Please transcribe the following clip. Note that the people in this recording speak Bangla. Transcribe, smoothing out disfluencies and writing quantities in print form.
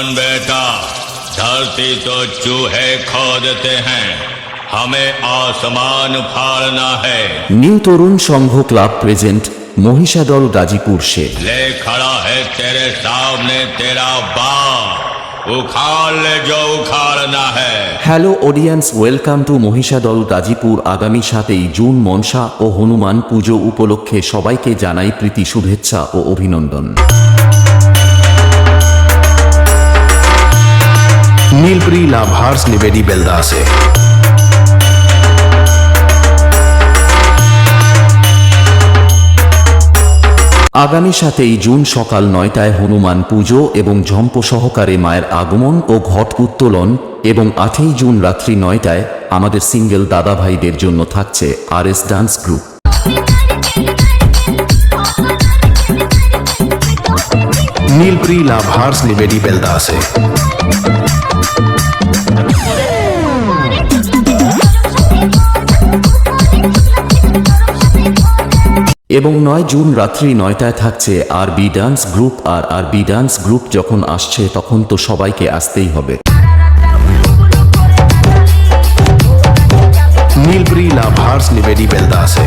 सुन बेटा, धरती तो चूहे खोदते हैं, हमें आसमान फाड़ना है। নিউ তরুণ সংঘ ক্লাব প্রেজেন্ট মহিষাদল গাজীপুর से ले खड़ा है तेरे सामने तेरा बाप, उखाड़ ले जो उखाड़ना है। Hello audience, welcome to Mahishadal Gazipur. আগামী 7ই জুন মনসা ও হনুমান পুজো উপলক্ষে সবাইকে জানাই প্রীতি শুভেচ্ছা ও অভিনন্দন। नीलप्री लाभार्स निवेदी बेलदा से আগামী 7ই জুন সকাল 9টায় হনুমান পুজো এবং ঝম্প সহকারে মায়ের আগমন ও ঘট উত্তোলন এবং 8ই জুন রাত্রি 9টায় আমাদের সিঙ্গেল দাদা ভাইদের জন্য থাকছে RS ডান্স গ্রুপ। नीलप्री लाभार्स निवेदी बेलदा से এবং 9 জুন রাত্রি 9টায় থাকছে RB ডান্স গ্রুপ। আর RB ডান্স গ্রুপ যখন আসছে তখন তো সবাইকে আসতেই হবে। नीलप्री लाभार्स निवेदी बेलदा से